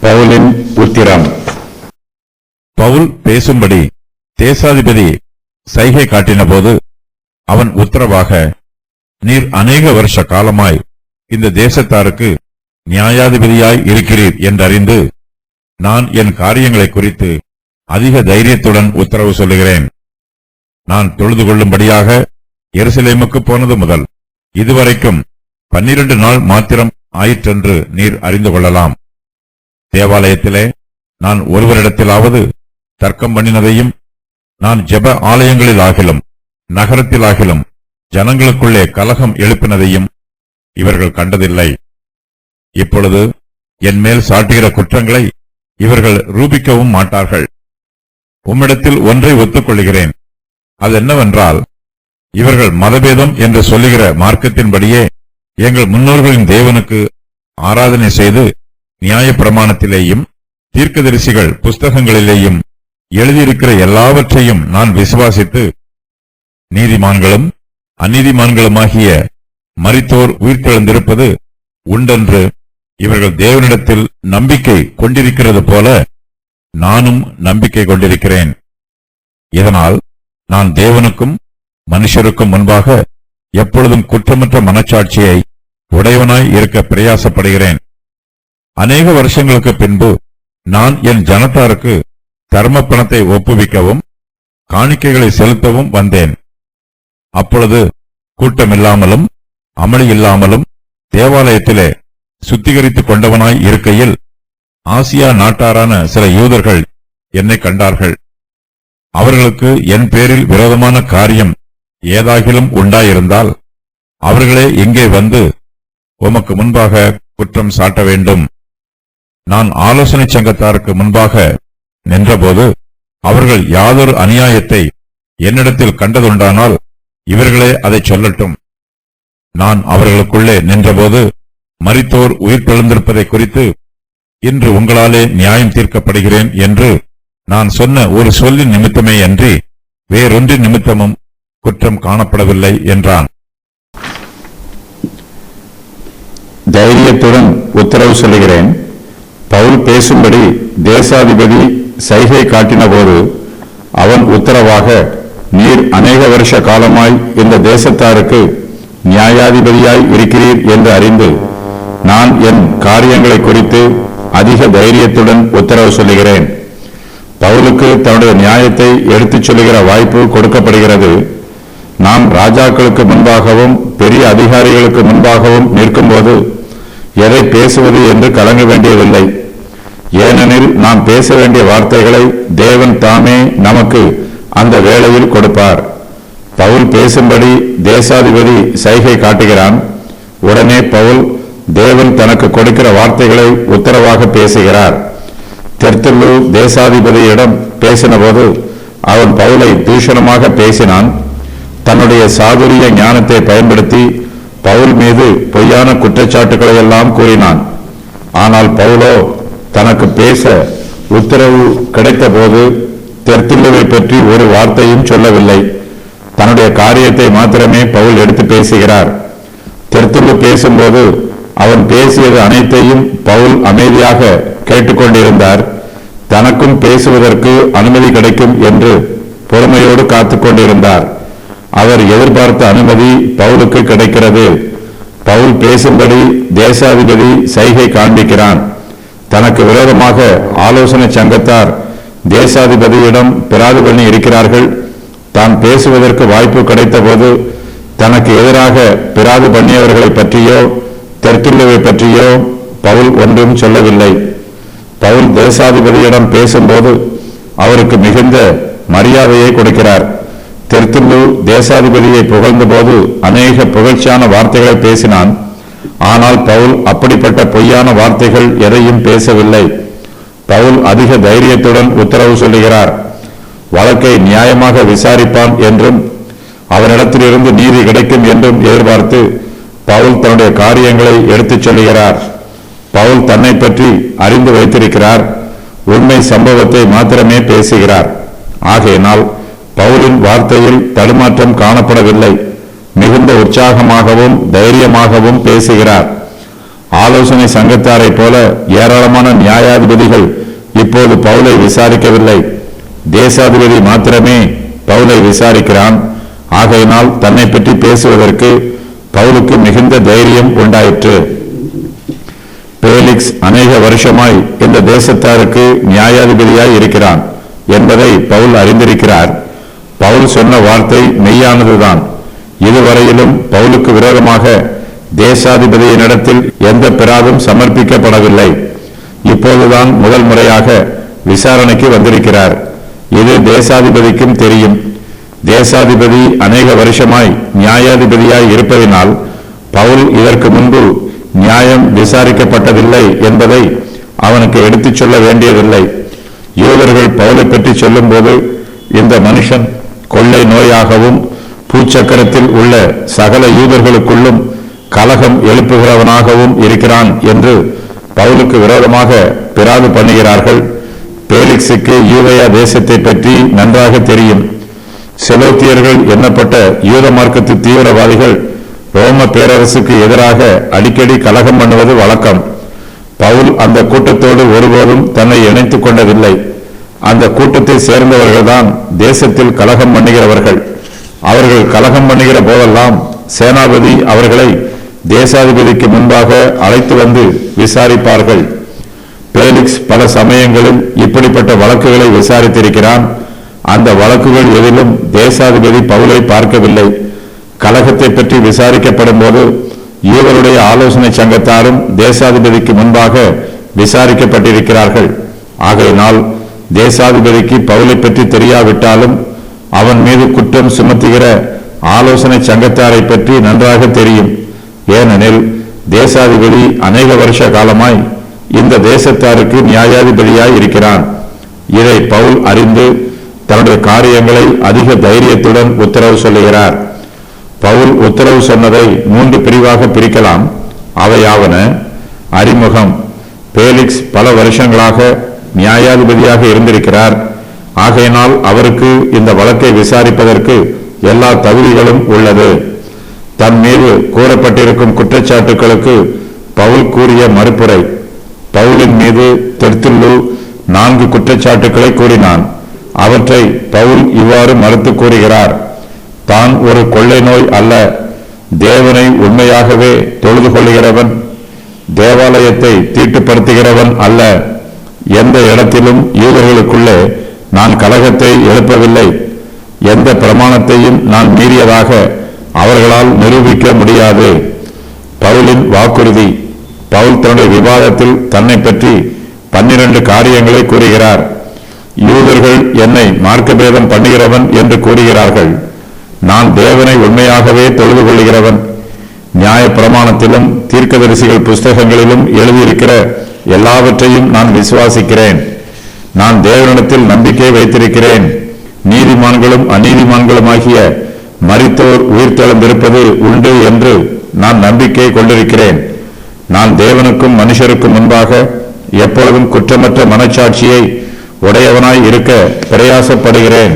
பவுலின் உத்திரம். பவுல் பேசும்படி தேசாதிபதி சைகை காட்டினபோது அவன் உத்தரவாக, நீர் அநேக வருஷ காலமாய் இந்த தேசத்தாருக்கு நியாயாதிபதியாய் இருக்கிறீர் என்றறிந்து நான் என் காரியங்களை குறித்து அதிக தைரியத்துடன் உத்தரவு சொல்லுகிறேன். நான் தொழுது கொள்ளும்படியாக எருசலேமுக்கு போனது முதல் இதுவரைக்கும் 12 நாள் மாத்திரம் ஆயிற்றென்று நீர் அறிந்து கொள்ளலாம். தேவாலயத்திலே நான் ஒருவரிடத்திலாவது தர்க்கம் பண்ணினதையும், நான் ஜெப ஆலயங்களிலாகிலும் நகரத்திலாகிலும் ஜனங்களுக்குள்ளே கலகம் எழுப்பினதையும் இவர்கள் கண்டதில்லை. இப்பொழுது என் மேல் சாட்டுகிற குற்றங்களை இவர்கள் ரூபிக்கவும் மாட்டார்கள். உம்மிடத்தில் ஒன்றை ஒத்துக்கொள்கிறேன். அதென்னவென்றால், இவர்கள் மதபேதம் என்று சொல்லுகிற மார்க்கத்தின்படியே எங்கள் முன்னோர்களின் தேவனுக்கு ஆராதனை செய்து நியாய பிரமாணத்திலேயும் தீர்க்கதரிசிகள் புஸ்தகங்களிலேயும் எழுதியிருக்கிற எல்லாவற்றையும் நான் விசுவாசித்து நீதிமான்களும் அந்நீதிமான்களுமாகிய மரித்தோர் உயிர்த்தெழுந்திருப்பது உண்டென்று இவர்கள் தேவனிடத்தில் நம்பிக்கை கொண்டிருக்கிறது போல நானும் நம்பிக்கை கொண்டிருக்கிறேன். இதனால் நான் தேவனுக்கும் மனுஷருக்கும் முன்பாக எப்பொழுதும் குற்றமற்ற மனச்சாட்சியை உடையவனாய் இருக்க பிரயாசப்படுகிறேன். அநேக வருஷங்களுக்கு பின்பு நான் என் ஜனத்தாருக்கு தர்ம பணத்தை ஒப்புவிக்கவும் காணிக்கைகளை செலுத்தவும் வந்தேன். அப்பொழுது கூட்டமில்லாமலும் அமளி இல்லாமலும் தேவாலயத்திலே சுத்திகரித்துக் கொண்டவனாய் இருக்கையில் ஆசியா நாட்டாரான சில யூதர்கள் என்னை கண்டார்கள். அவர்களுக்கு என் பேரில் விரோதமான காரியம் ஏதாகிலும் உண்டாயிருந்தால் அவர்களே இங்கே வந்து உமக்கு முன்பாக குற்றம் சாட்ட வேண்டும். நான் ஆலோசனை சங்கத்தாருக்கு முன்பாக நின்றபோது அவர்கள் யாதொரு அநியாயத்தை என்னிடத்தில் கண்டதுண்டானால் இவர்களே அதை சொல்லட்டும். நான் அவர்களுக்குள்ளே நின்றபோது மரித்தோர் உயிர்த்தெழுந்திருப்பதை குறித்து இன்று உங்களாலே நியாயம் தீர்க்கப்படுகிறேன் என்று நான் சொன்ன ஒரு சொல்லின் நிமித்தமே அன்றி வேறொன்றின் நிமித்தமும் குற்றம் காணப்படவில்லை என்றான். தைரியத்துடன் உத்தரவு சொல்லுகிறேன். பவுல் பேசும்படி தேசாதிபதி சைகை காட்டினபோது அவன் உத்தரவாக, நீர் அநேக வருஷ காலமாய் இந்த தேசத்தாருக்கு நியாயாதிபதியாய் இருக்கிறீர் என்று அறிந்து நான் என் காரியங்களை குறித்து அதிக தைரியத்துடன் உத்தரவு சொல்லுகிறேன். பவுலுக்கு தன்னுடைய நியாயத்தை எடுத்துச் சொல்லுகிற வாய்ப்பு கொடுக்கப்படுகிறது. நாம் ராஜாக்களுக்கு முன்பாகவும் பெரிய அதிகாரிகளுக்கு முன்பாகவும் நிற்கும்போது எதை பேசுவது என்று கலங்க வேண்டியதில்லை. ஏனெனில் நாம் பேச வேண்டிய வார்த்தைகளை தேவன் தாமே நமக்கு அந்த வேளையில் கொடுப்பார். பவுல் பேசும்படி தேசாதிபதி சைகை காட்டுகிறான். உடனே பவுல் தேவன் தனக்கு கொடுக்கிற வார்த்தைகளை உத்தரவாக பேசுகிறார். தெர்த்துல்லு தேசாதிபதியிடம் பேசின போது அவன் பவுலை தூஷணமாக பேசினான். தன்னுடைய சாதுரிய ஞானத்தை பயன்படுத்தி பவுல் மீது பொய்யான குற்றச்சாட்டுக்களை எல்லாம் கூறினான். ஆனால் பவுலோ தனக்கு பேச உத்தரவு கிடைத்த போது தெர்த்துல்லுவை பற்றி ஒரு வார்த்தையும் சொல்லவில்லை. தன்னுடைய காரியத்தை மாத்திரமே பவுல் எடுத்து பேசுகிறார். தெர்த்துல்லு பேசும்போது அவன் பேசியது அனைத்தையும் பவுல் அமைதியாக கேட்டுக்கொண்டிருந்தார். தனக்கும் பேசுவதற்கு அனுமதி கிடைக்கும் என்று பொறுமையோடு காத்துக் கொண்டிருந்தார். அவர் எதிர்பார்த்த அனுமதி பவுலுக்கு கிடைக்கிறது. பவுல் பேசும்படி தேசாதிபதி சைகை காண்பிக்கிறான். தனக்கு விரோதமாக ஆலோசனை சங்கத்தார் தேசாதிபதியிடம் பிராது பண்ணி இருக்கிறார்கள். தான் பேசுவதற்கு வாய்ப்பு கிடைத்த போது தனக்கு எதிராக பிராது பண்ணியவர்களை பற்றியோ தெர்த்துல்லுவை பற்றியோ பவுல் ஒன்றும் சொல்லவில்லை. பவுல் தேசாதிபதியிடம் பேசும்போது அவருக்கு மிகுந்த மரியாதையை கொடுக்கிறார். தெர்த்துல்லு தேசாதிபதியை புகழ்ந்த போது அநேக புகழ்ச்சியான வார்த்தைகளை பேசினான். ஆனால் பவுல் அப்படிப்பட்ட பொய்யான வார்த்தைகள் எதையும் பேசவில்லை. பவுல் அதிக தைரியத்துடன் உத்தரவு சொல்லுகிறார். வழக்கை நியாயமாக விசாரிப்பான் என்றும் அவரிடத்திலிருந்து நீதி கிடைக்கும் என்றும் எதிர்பார்த்து பவுல் தன்னுடைய காரியங்களை எடுத்துச் சொல்லுகிறார். பவுல் தன்னை பற்றி அறிந்து வைத்திருக்கிறார். உண்மை சம்பவத்தை மாத்திரமே பேசுகிறார். ஆகையினால் பவுலின் வார்த்தையில் தடுமாற்றம் காணப்படவில்லை. மிகுந்த உற்சாகமாகவும் தைரியமாகவும் பேசுகிறார். ஆலோசனை சங்கத்தாரை போல ஏராளமான நியாயாதிபதிகள் இப்போது பவுலை விசாரிக்கவில்லை. தேசாதிபதி மாத்திரமே பவுலை விசாரிக்கிறான். ஆகையினால் தன்னை பற்றி பேசுவதற்கு பவுலுக்கு மிகுந்த தைரியம் உண்டாயிற்று. பேலிக்ஸ் அநேக வருஷமாய் இந்த தேசத்தாருக்கு நியாயாதிபதியாய் இருக்கிறான் என்பதை பவுல் அறிந்திருக்கிறார். பவுல் சொன்ன வார்த்தை மெய்யானதுதான். இதுவரையிலும் பவுலுக்கு விரோதமாக தேசாதிபதியினிடத்தில் எந்த பிராதும் சமர்ப்பிக்கப்படவில்லை. இப்போதுதான் முதல் முறையாக விசாரணைக்கு வந்திருக்கிறார். இது தேசாதிபதிக்கும் தெரியும். தேசாதிபதி அநேக வருஷமாய் நியாயாதிபதியாய் இருப்பதினால் பவுல் இதற்கு முன்பு நியாயம் விசாரிக்கப்பட்டதில்லை என்பதை அவனுக்கு எடுத்துச் சொல்ல வேண்டியதில்லை. யூதர்கள் பவுலை பற்றி சொல்லும் போது இந்த மனுஷன் கொள்ளை நோயாகவும் பூச்சக்கரத்தில் உள்ள சகல யூதர்களுக்குள்ளும் கலகம் எழுப்புகிறவனாகவும் இருக்கிறான் என்று பவுலுக்கு விரோதமாக பிராது பண்ணுகிறார்கள். பேலிக்ஸுக்கு யூதேயா தேசத்தை பற்றி நன்றாக தெரியும். செலோத்தியர்கள் எண்ணப்பட்ட யூத மார்க்கத்து தீவிரவாதிகள் ரோம பேரரசுக்கு எதிராக அடிக்கடி கலகம் பண்ணுவது வழக்கம். பவுல் அந்த கூட்டத்தோடு ஒருபோதும் தன்னை இணைத்துக் கொண்டதில்லை. அந்த கூட்டத்தை சேர்ந்தவர்கள்தான் தேசத்தில் கலகம் பண்ணுகிறவர்கள். அவர்கள் கலகம் பண்ணுகிற போதெல்லாம் சேனாபதி அவர்களை தேசாதிபதிக்கு முன்பாக அழைத்து வந்து விசாரிப்பார்கள். பேலிக்ஸ் பல சமயங்களில் இப்படிப்பட்ட வழக்குகளை விசாரித்திருக்கிறான். அந்த வழக்குகள் எதிலும் தேசாதிபதி பவுலை பார்க்கவில்லை. கலகத்தை பற்றி விசாரிக்கப்படும் போது யூதருடைய ஆலோசனை சங்கத்தாரும் தேசாதிபதிக்கு முன்பாக விசாரிக்கப்பட்டிருக்கிறார்கள். ஆகையினால் தேசாதிபதிக்கு பவுலை பற்றி தெரியாவிட்டாலும் அவன் மீது குற்றம் சுமத்துகிற ஆலோசனை சங்கத்தாரை பற்றி நன்றாக தெரியும். ஏனெனில் தேசாதிபதி அநேக வருஷ காலமாய் இந்த தேசத்தாருக்கு நியாயாதிபதியாய் இருக்கிறான். இதை பவுல் அறிந்து தன்னுடைய காரியங்களை அதிக தைரியத்துடன் உத்தரவு சொல்லுகிறார். பவுல் உத்தரவு சொன்னதை 3 பிரிவாக பிரிக்கலாம். அவையாவன: அறிமுகம். பேலிக்ஸ் பல வருஷங்களாக நியாயாதிபதியாக இருந்திருக்கிறார். ஆகையினால் அவருக்கு இந்த வழக்கை விசாரிப்பதற்கு எல்லா தகுதிகளும் உள்ளது. தன் மீது கூறப்பட்டிருக்கும் குற்றச்சாட்டுகளுக்கு பவுல் கூறிய மறுப்புரை. பவுலின் மீது தெர்த்துல்லு 4 குற்றச்சாட்டுக்களை கூறினான். அவற்றை பவுல் இவ்வாறு மறுத்து கூறுகிறார்: தான் ஒரு கொள்ளை நோய் அல்ல, தேவனை உண்மையாகவே தொழுது கொள்ளுகிறவன், தேவாலயத்தை தீட்டுப்படுத்துகிறவன் அல்ல, எந்த இடத்திலும் யூதர்களுக்குள்ளே நான் கலகத்தை எழுப்பவில்லை, எந்த பிரமாணத்தையும் நான் மீறியதாக அவர்களால் நிரூபிக்க முடியாது. பவுலின் வாக்குறுதி. பவுல் தன்னுடைய விவாதத்தில் தன்னை பற்றி 12 காரியங்களை கூறுகிறார். யூதர்கள் என்னை மார்க்கபேதம் பண்ணுகிறவன் என்று கூறுகிறார்கள். நான் தேவனை உண்மையாகவே தொழுது கொள்ளுகிறவன். நியாய பிரமாணத்திலும் தீர்க்கதரிசிகள் புஸ்தகங்களிலும் எழுதியிருக்கிற எல்லாவற்றையும் நான் விசுவாசிக்கிறேன். நான் தேவனிடத்தில் நம்பிக்கை வைத்திருக்கிறேன். நீதிமான்களும் அநீதிமான்களுமாகிய மரித்தோர் உயிர்த்தெழுந்திருப்பது உண்டு என்று நான் நம்பிக்கை கொண்டிருக்கிறேன். நான் தேவனுக்கும் மனுஷருக்கும் முன்பாக எப்பொழுதும் குற்றமற்ற மனச்சாட்சியை உடையவனாய் இருக்க பிரயாசப்படுகிறேன்.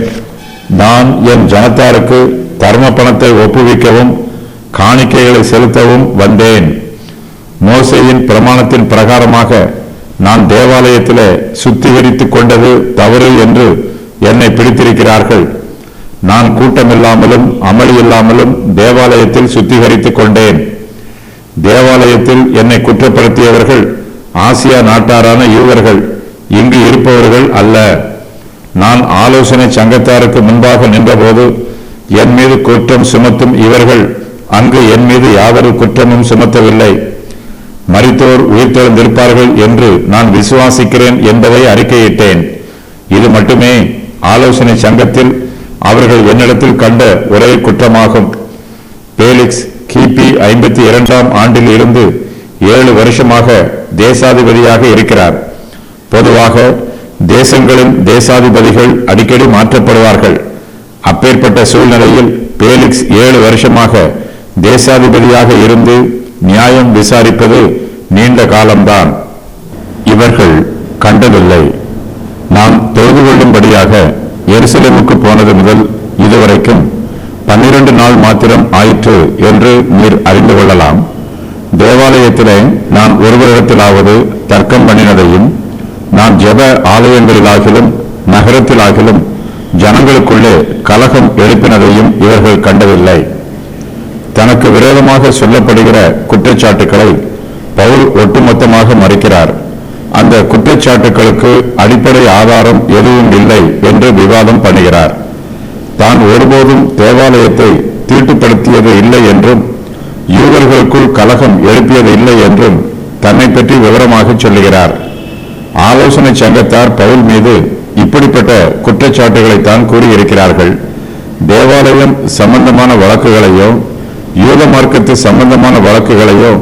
நான் என் ஜனத்தாருக்கு தர்ம பணத்தை ஒப்புவிக்கவும் காணிக்கைகளை செலுத்தவும் வந்தேன். மோசேயின் பிரமாணத்தின் பிரகாரமாக நான் தேவாலயத்திலே சுத்திகரித்துக் கொண்டது தவறு என்று என்னை பிடித்திருக்கிறார்கள். நான் கூட்டமில்லாமலும் அமளி இல்லாமலும் தேவாலயத்தில் சுத்திகரித்துக் கொண்டேன். தேவாலயத்தில் என்னை குற்றப்படுத்தியவர்கள் ஆசியா நாட்டாரான யூதர்கள், இங்கு இருப்பவர்கள் அல்ல. நான் ஆலோசனை சங்கத்தாருக்கு முன்பாக நின்றபோது என் மீது குற்றம் சுமத்தும் இவர்கள் அங்கு என் மீது யாதொரு குற்றமும் சுமத்தவில்லை. மரித்தோர் உயிர்த்தெழுந்திருப்பார்கள் என்று நான் விசுவாசிக்கிறேன் என்பதை அறிக்கையிட்டேன். இது மட்டுமே ஆலோசனை சங்கத்தில் அவர்கள் என்னிடத்தில் கண்ட ஒரே குற்றமாகும். பேலிக்ஸ் கிபி 52ஆம் ஆண்டில் இருந்து 7 வருஷமாக தேசாதிபதியாக இருக்கிறார். பொதுவாக தேசங்களின் தேசாதிபதிகள் அடிக்கடி மாற்றப்படுவார்கள். அப்பேற்பட்ட சூழ்நிலையில் பேலிக்ஸ் 7 வருஷமாக தேசாதிபதியாக இருந்து நியாயம் விசாரிப்பது நீண்ட காலம்தான். இவர்கள் கண்டதில்லை. நாம் தொழுது கொள்ளும்படியாக எருசலேமுக்கு போனது முதல் இதுவரைக்கும் 12 நாள் மாத்திரம் ஆயிற்று என்று நீர் அறிந்து கொள்ளலாம். தேவாலயத்திலே நான் ஒருவரிடத்திலாவது தர்க்கம் பண்ணினதையும், நான் ஜெப ஆலயங்களிலாகிலும் நகரத்திலாகிலும் ஜனங்களுக்குள்ளே கலகம் எழுப்பினதையும் இவர்கள் கண்டதில்லை. தனக்கு விரோதமாக சொல்லப்படுகிற குற்றச்சாட்டுக்களை பவுல் ஒட்டுமொத்தமாக மறுக்கிறார். அந்த குற்றச்சாட்டுக்களுக்கு அடிப்படை ஆதாரம் எதுவும் இல்லை என்று விவாதம் பண்ணுகிறார். தான் ஒருபோதும் தேவாலயத்தை தீட்டுப்படுத்தியது இல்லை என்றும் யூதர்களுக்குள் கலகம் எழுப்பியது இல்லை என்றும் தன்னை பற்றி விவரமாக சொல்லுகிறார். ஆலோசனை சங்கத்தார் பவுல் மீது இப்படிப்பட்ட குற்றச்சாட்டுகளைத்தான் கூறியிருக்கிறார்கள். தேவாலயம் சம்பந்தமான வழக்குகளையோ யூத மார்க்கத்து சம்பந்தமான வழக்குகளையோ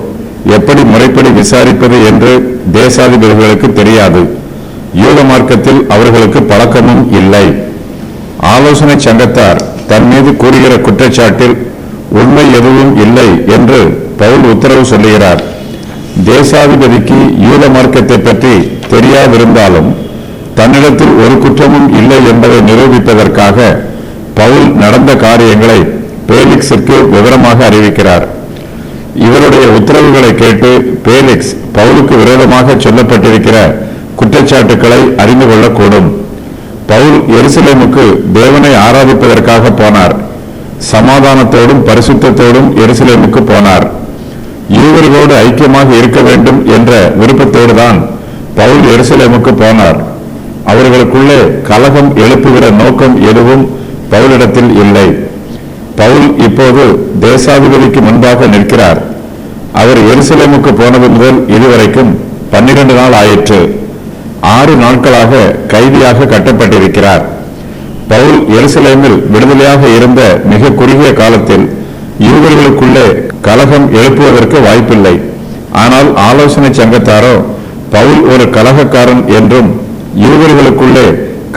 எப்படி முறைப்படி விசாரிப்பது என்று தேசாதிபதிகளுக்கு தெரியாது. யூத மார்க்கத்தில் அவர்களுக்கு பழக்கமும் இல்லை. ஆலோசனை சங்கத்தார் தன் மீது கூறுகிற குற்றச்சாட்டில் உண்மை எதுவும் இல்லை என்று பவுல் உத்தரவு சொல்லுகிறார். தேசாதிபதிக்கு யூத மார்க்கத்தை பற்றி தெரியாதிருந்தாலும் தன்னிடத்தில் ஒரு குற்றமும் இல்லை என்பதை நிரூபிப்பதற்காக பவுல் நடந்த காரியங்களை பேலிக்ஸிற்கு விவரமாக அறிவிக்கிறார். இவருடைய உத்தரவுகளை கேட்டு பேலிக்ஸ் பவுலுக்கு விரோதமாக சொல்லப்பட்டிருக்கிற குற்றச்சாட்டுக்களை அறிந்து கொள்ளக்கூடும். பவுல் எருசலேமுக்கு தேவனை ஆராதிப்பதற்காக போனார். சமாதானத்தோடும் பரிசுத்தத்தோடும் எருசலேமுக்கு போனார். யூதர்களோடு ஐக்கியமாக இருக்க வேண்டும் என்ற விருப்பத்தோடு தான் பவுல் எருசலேமுக்கு போனார். அவர்களுக்குள்ளே கலகம் எழுப்புகிற நோக்கம் எதுவும் பவுலிடத்தில் இல்லை. பவுல் இப்போது தேசாதிபதிக்கு முன்பாக நிற்கிறார். அவர் எருசலேமுக்கு போனது முதல் இதுவரைக்கும் 12 நாள் ஆயிற்று. 6 நாட்களாக கைதியாக கட்டப்பட்டிருக்கிறார். பவுல் எருசலேமில் விடுதலையாக இருந்த மிக குறுகிய காலத்தில் யூதர்களுக்குள்ளே கலகம் எழுப்புவதற்கு வாய்ப்பில்லை. ஆனால் ஆலோசனை சங்கத்தாரோ பவுல் ஒரு கலகக்காரன் என்றும் யூதர்களுக்குள்ளே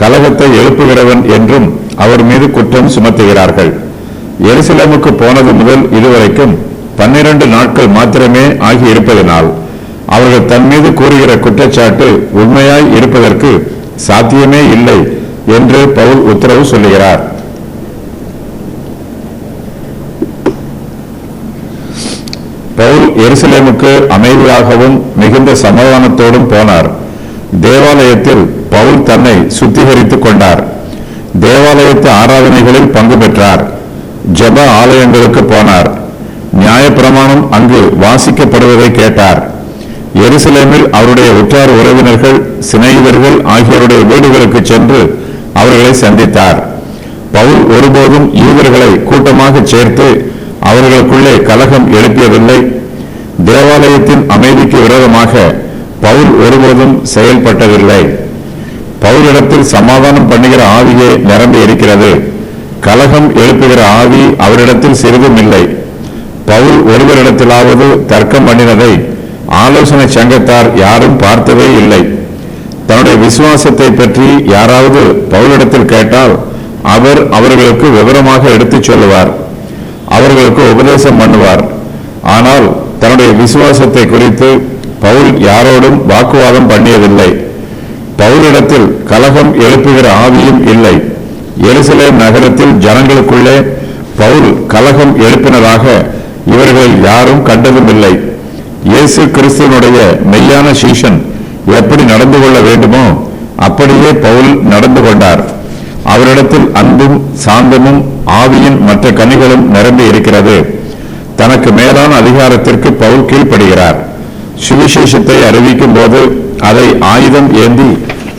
கலகத்தை எழுப்புகிறவன் என்றும் அவர் மீது குற்றம் சுமத்துகிறார்கள். எருசலேமுக்கு போனது முதல் இதுவரைக்கும் 12 நாட்கள் மாத்திரமே ஆகி இருப்பதனால் அவர்கள் தன் மீது கூறுகிற குற்றச்சாட்டு உண்மையாய் இருப்பதற்கு சாத்தியமே இல்லை என்று பவுல் உத்தரவு சொல்லுகிறார். பவுல் எருசலேமுக்கு அமைதியாகவும் மிகுந்த சமாதானத்தோடும் போனார். தேவாலயத்தில் பவுல் தன்னை சுத்திகரித்துக் கொண்டார். தேவாலயத்து ஆராதனைகளில் பங்கு பெற்றார். ஜெப ஆலயங்களுக்கு போனார். நியாயப்பிரமாணம் அங்கு வாசிக்கப்படுவதை கேட்டார். எருசலேமில் அவருடைய உற்றார் உறவினர்கள், சிநேகிதர்கள் ஆகியோருடைய வீடுகளுக்கு சென்று அவர்களை சந்தித்தார். பவுல் ஒருபோதும் யூதர்களை கூட்டமாக சேர்த்து அவர்களுக்குள்ளே கலகம் எழுப்பியதில்லை. தேவாலயத்தின் அமைதிக்கு விரோதமாக பவுல் ஒருபோதும் செயல்பட்டதில்லை. பவுலிடத்தில் சமாதானம் பண்ணுகிற ஆவியே நிரம்பி இருக்கிறது. கலகம் எழுப்புகிற ஆவி அவரிடத்தில் சிறிதும் இல்லை. பவுல் ஒருவரிடத்திலாவது தர்க்கம் பண்ணினதை ஆலோசனை சங்கத்தார் யாரும் பார்த்ததே இல்லை. தன்னுடைய விசுவாசத்தை பற்றி யாராவது பவுலிடத்தில் கேட்டால் அவர் அவர்களுக்கு விவரமாக எடுத்துச் சொல்லுவார், அவர்களுக்கு உபதேசம் பண்ணுவார். ஆனால் தன்னுடைய விசுவாசத்தை குறித்து பவுல் யாரோடும் வாக்குவாதம் பண்ணியதில்லை. பவுலிடத்தில் கலகம் எழுப்புகிற ஆவியும் இல்லை. எருசலேம் நகரத்தில் ஜனங்களுக்குள்ளே பவுல் கலகம் எழுப்பினதாக இவர்களில் யாரும் கண்டதும் இல்லை. இயேசு கிறிஸ்துவனுடைய மெய்யான சீஷன் எப்படி நடந்து கொள்ள வேண்டுமோ அப்படியே பவுல் நடந்து கொண்டார். அவரிடத்தில் அன்பும் சாந்தமும் ஆவியின் மற்ற கனிகளும் நிரம்பி இருக்கிறது. தனக்கு மேலான அதிகாரத்திற்கு பவுல் கீழ்ப்படுகிறார். சுவிசேஷத்தை அறிவிக்கும் போது அதை ஆயுதம் ஏந்தி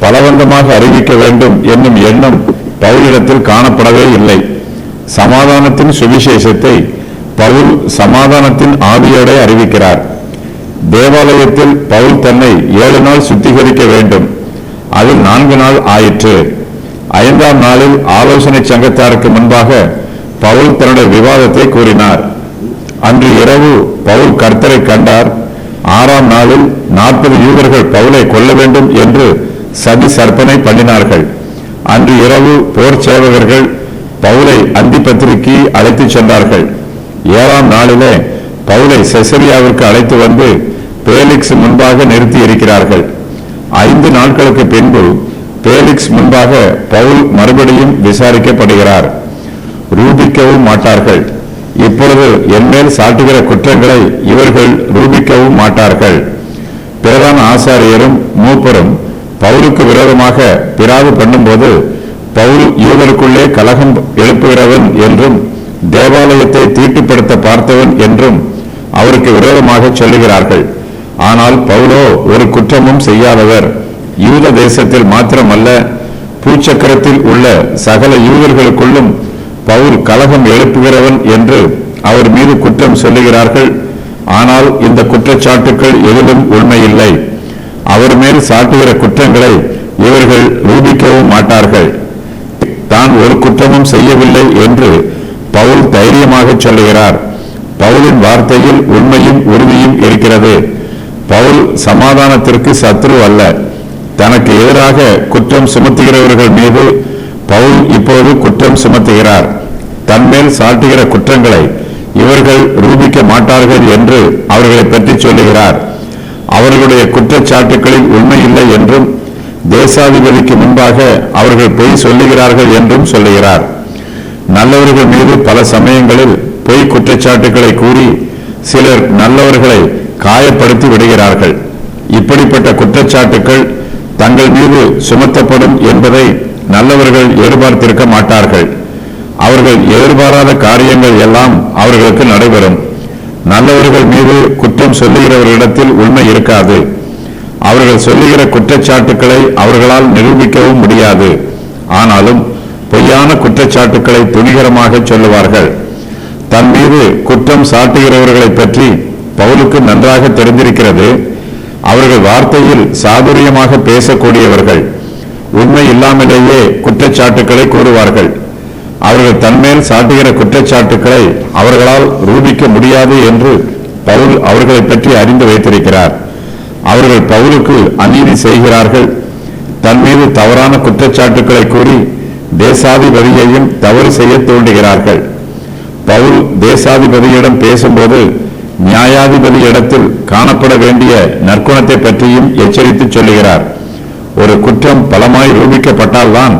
பலவந்தமாக அறிவிக்க வேண்டும் என்னும் எண்ணம் பவுலிடத்தில் காணப்படவே இல்லை. சமாதானத்தின் சுவிசேஷத்தை பவுல் சமாதானத்தின் ஆவியோட அறிவிக்கிறார். தேவாலயத்தில் பவுல் தன்னை 7 நாள் சுத்திகரிக்க வேண்டும். அது 4 நாள் ஆயிற்று. 5ஆம் நாளில் ஆலோசனை சங்கத்தாருக்கு முன்பாக பவுல் தன்னுடைய விவாதத்தை கூறினார். அன்று இரவு பவுல் கர்த்தரை கண்டார். 6ஆம் நாளில் 40 யூதர்கள் பவுலை கொல்ல வேண்டும் என்று சதி சற்பனை பண்ணினார்கள். அன்று இரவு போர் சேவகர்கள் பவுலை அந்திப்பத்திரிக்கு அழைத்துச் சென்றார்கள். 7ஆம் நாளிலே பவுலை செசரியாவிற்கு அழைத்து வந்து பேலிக்ஸ் முன்பாக நிறுத்தி இருக்கிறார்கள். 5 நாட்களுக்கு பின்பு பேலிக்ஸ் முன்பாக பவுல் மறுபடியும் விசாரிக்கப்படுகிறார். ரூபிக்கவும் மாட்டார்கள். இப்பொழுது என்மேல் சாட்டுகிற குற்றங்களை இவர்கள் ரூபிக்கவும் மாட்டார்கள். பிரதான ஆசாரியரும் மூப்பரும் பவுலுக்கு விரோதமாக பிராது பண்ணும்போது, பவுல் யூதருக்குள்ளே கலகம் எழுப்புகிறவன் என்றும் தேவாலயத்தை தீட்டுப்படுத்த பார்த்தவன் என்றும் அவருக்கு விரோதமாக சொல்லுகிறார்கள். ஆனால் பவுலோ ஒரு குற்றமும் செய்யாதவர். யூத தேசத்தில் மாத்திரமல்ல, பூச்சக்கரத்தில் உள்ள சகல யூதர்களுக்குள்ளும் பவுல் கலகம் எழுப்புகிறவன் என்று அவர் மீது குற்றம் சொல்லுகிறார்கள். ஆனால் இந்த குற்றச்சாட்டுக்கள் எதிலும் உண்மையில்லை. அவர் மேல் சாட்டுகிற குற்றங்களை இவர்கள் ரூபிக்கவும் மாட்டார்கள். தான் ஒரு குற்றமும் செய்யவில்லை என்று பவுல் தைரியமாக சொல்லுகிறார். பவுலின் வார்த்தையில் உண்மையும் உறுதியும் இருக்கிறது. பவுல் சமாதானத்திற்கு சத்ரு அல்ல. தனக்கு எதிராக குற்றம் சுமத்துகிறவர்கள் மீது பவுல் இப்போது குற்றம் சுமத்துகிறார். தன்மேல் சாட்டுகிற குற்றங்களை இவர்கள் ரூபிக்க மாட்டார்கள் என்று அவர்களை பற்றி சொல்லுகிறார். அவர்களுடைய குற்றச்சாட்டுகளில் உண்மையில்லை என்றும் தேசாதிபதிக்கு முன்பாக அவர்கள் பொய் சொல்லுகிறார்கள் என்றும் சொல்லுகிறார். நல்லவர்கள் மீது பல சமயங்களில் பொய் குற்றச்சாட்டுகளை கூறி சிலர் நல்லவர்களை காயப்படுத்தி விடுகிறார்கள். இப்படிப்பட்ட குற்றச்சாட்டுகள் தங்கள் மீது சுமத்தப்படும் என்பதை நல்லவர்கள் எதிர்பார்த்திருக்க மாட்டார்கள். அவர்கள் எதிர்பாராத காரியங்கள் எல்லாம் அவர்களுக்கு நடைபெறும். நல்லவர்கள் மீது குற்றம் சொல்லுகிறவர்களிடத்தில் உண்மை இருக்காது. அவர்கள் சொல்லுகிற குற்றச்சாட்டுக்களை அவர்களால் நிரூபிக்கவும் முடியாது. ஆனாலும் பொய்யான குற்றச்சாட்டுக்களை துணிகரமாக சொல்லுவார்கள். தன் மீது குற்றம் சாட்டுகிறவர்களை பற்றி பவுலுக்கு நன்றாக தெரிந்திருக்கிறது. அவர்கள் வார்த்தையில் சாதுரியமாக பேசக்கூடியவர்கள். உண்மை இல்லாமலேயே குற்றச்சாட்டுக்களை கூறுவார்கள். அவர்கள் தன்மேல் சாட்டுகிற குற்றச்சாட்டுக்களை அவர்களால் ரூபிக்க முடியாது என்று பவுல் அவர்களை பற்றி அறிந்து வைத்திருக்கிறார். அவர்கள் பவுலுக்கு அநீதி செய்கிறார்கள். தன் மீது தவறான குற்றச்சாட்டுக்களை கூறி தேசாதிபதியையும் தவறு செய்ய தூண்டுகிறார்கள். பவுல் தேசாதிபதியிடம் பேசும்போது நியாயாதிபதி இடத்தில் காணப்பட வேண்டிய நற்குணத்தை பற்றியும் எச்சரித்து சொல்லுகிறார். ஒரு குற்றம் பலமாய் ரூபிக்கப்பட்டால்தான்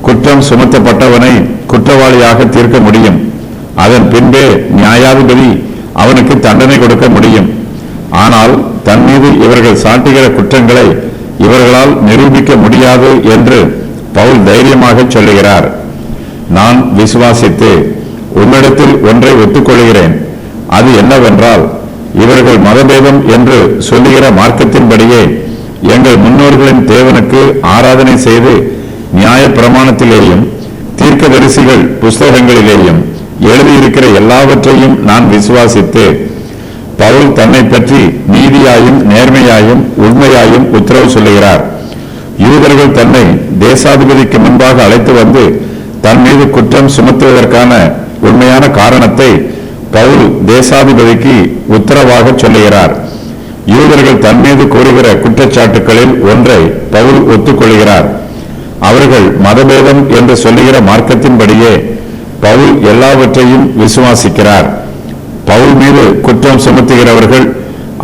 குற்றம் சுமத்தப்பட்டவனை குற்றவாளியாக தீர்க்க முடியும். அதன் பின்பே நியாயாதிபதி அவனுக்கு தண்டனை கொடுக்க முடியும். ஆனால் தன் மீது இவர்கள் சாட்டுகிற குற்றங்களை இவர்களால் நிரூபிக்க முடியாது என்று பவுல் தைரியமாக சொல்லுகிறார். நான் விசுவாசித்து உன்னிடத்தில் ஒன்றை ஒத்துக்கொள்கிறேன். அது என்னவென்றால், இவர்கள் மதபேதம் என்று சொல்லுகிற மார்க்கத்தின்படியே எங்கள் முன்னோர்களின் தேவனுக்கு ஆராதனை செய்து நியாய பிரமாணத்திலேயும் தீர்க்கதரிசிகள் புஸ்தகங்களிலேயும் எழுதியிருக்கிற எல்லாவற்றையும் நான் விசுவாசித்து, பவுல் தன்னை பற்றி நீதியாயும் நேர்மையாயும் உண்மையாயும் உத்தரவு சொல்லுகிறார். யூதர்கள் தன்னை தேசாதிபதிக்கு முன்பாக அழைத்து வந்து தன் மீது குற்றம் சுமத்துவதற்கான உண்மையான காரணத்தை பவுல் தேசாதிபதிக்கு உத்தரவாக சொல்லுகிறார். யூதர்கள் தன் மீது கூறுகிற குற்றச்சாட்டுகளில் ஒன்றை பவுல் ஒத்துக்கொள்கிறார். அவர்கள் மதபேதம் என்று சொல்லுகிற மார்க்கத்தின்படியே பவுல் எல்லாவற்றையும் விசுவாசிக்கிறார். பவுல் மீது குற்றம் சுமத்துகிறவர்கள்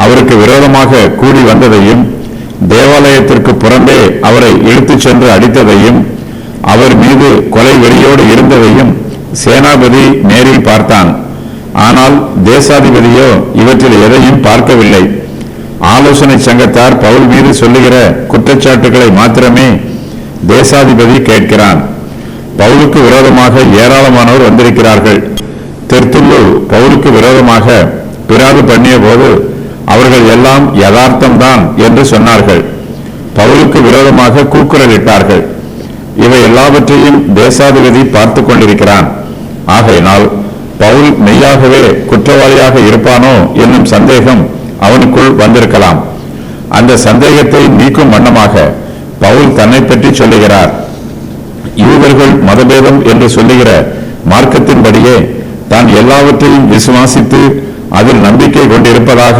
அவருக்கு விரோதமாக கூடி வந்ததையும், தேவாலயத்திற்கு புறம்பே அவரை இழுத்துச் சென்று அடித்ததையும், அவர் மீது கொலை வெறியோடு இருந்ததையும் சேனாபதி நேரில் பார்த்தான். ஆனால் தேசாதிபதியோ இவற்றில் எதையும் பார்க்கவில்லை. ஆலோசனை சங்கத்தார் பவுல் மீது சொல்லுகிற குற்றச்சாட்டுகளை மாத்திரமே தேசாதிபதி கேட்கிறான். பவுலுக்கு விரோதமாக ஏராளமானோர் வந்திருக்கிறார்கள். தெர்த்துல்லு பவுலுக்கு விரோதமாக பிராது பண்ணிய போது அவர்கள் எல்லாம் யதார்த்தம்தான் என்று சொன்னார்கள். பவுலுக்கு விரோதமாக கூக்குரலிட்டார்கள். இவை எல்லாவற்றையும் தேசாதிபதி பார்த்து கொண்டிருக்கிறான். ஆகையினால் பவுல் மெய்யாகவே குற்றவாளியாக இருப்பானோ என்னும் சந்தேகம் அவனுக்குள் வந்திருக்கலாம். அந்த சந்தேகத்தை நீக்கும் வண்ணமாக பவுல் தன்னை பற்றி சொல்லுகிறார். யூதர்கள் மதபேதம் என்று சொல்லுகிற மார்க்கத்தின்படியே தான் எல்லாவற்றையும் விசுவாசித்து அதில் நம்பிக்கை கொண்டிருப்பதாக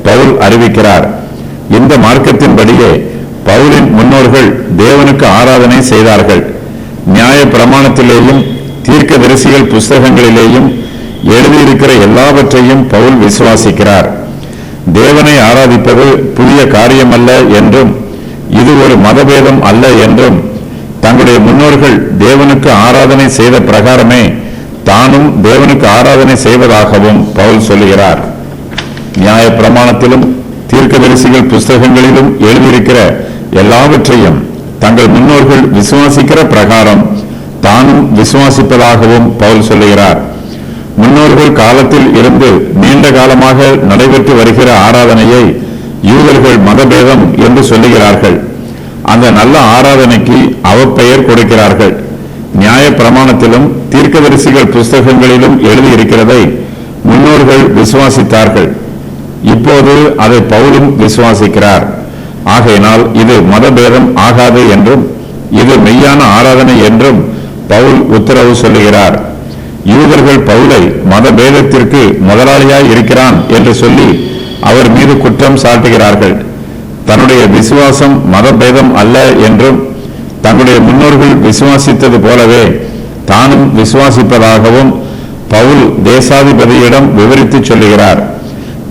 பவுல் அறிவிக்கிறார். இந்த மார்க்கத்தின்படியே பவுலின் முன்னோர்கள் தேவனுக்கு ஆராதனை செய்தார்கள். நியாய பிரமாணத்திலேயும் தீர்க்கதரிசிகள் புஸ்தகங்களிலேயும் எழுதியிருக்கிற எல்லாவற்றையும் பவுல் விசுவாசிக்கிறார். தேவனை ஆராதிப்பது புதிய காரியமல்ல என்றும், இது ஒரு மதபேதம் அல்ல என்றும், தங்களுடைய முன்னோர்கள் தேவனுக்கு ஆராதனை செய்த பிரகாரமே தானும் தேவனுக்கு ஆராதனை செய்வதாகவும் பவுல் சொல்லுகிறார். நியாய பிரமாணத்திலும் தீர்க்கதரிசிகள் புஸ்தகங்களிலும் எழுதியிருக்கிற எல்லாவற்றையும் தங்கள் முன்னோர்கள் விசுவாசிக்கிற பிரகாரம் தானும் விசுவாசிப்பதாகவும் பவுல் சொல்லுகிறார். முன்னோர்கள் காலத்தில் இருந்து நீண்ட காலமாக நடைபெற்று வருகிற ஆராதனையை யூதர்கள் மதபேதம் என்று சொல்லுகிறார்கள். அந்த நல்ல ஆராதனைக்கு அவப்பெயர் கொடுக்கிறார்கள். நியாய பிரமாணத்திலும் தீர்க்கதரிசிகள் புஸ்தகங்களிலும் எழுதியிருக்கிறதை முன்னோர்கள் விசுவாசித்தார்கள். இப்போது அதை பவுலும் விசுவாசிக்கிறார். ஆகையினால் இது மதபேதம் ஆகாது என்றும் இது மெய்யான ஆராதனை என்றும் பவுல் உத்தரவு சொல்லுகிறார். யூதர்கள் பவுலை மதபேதத்திற்கு முதலாளியாய் இருக்கிறான் என்று சொல்லி அவர் மீது குற்றம் சாட்டுகிறார்கள். தன்னுடைய விசுவாசம் மதபேதம் அல்ல என்றும் தங்களுடைய முன்னோர்கள் விசுவாசித்தது போலவே தானும் விசுவாசிப்பதாகவும் பவுல் தேசாதிபதியிடம் விவரித்து சொல்லுகிறார்.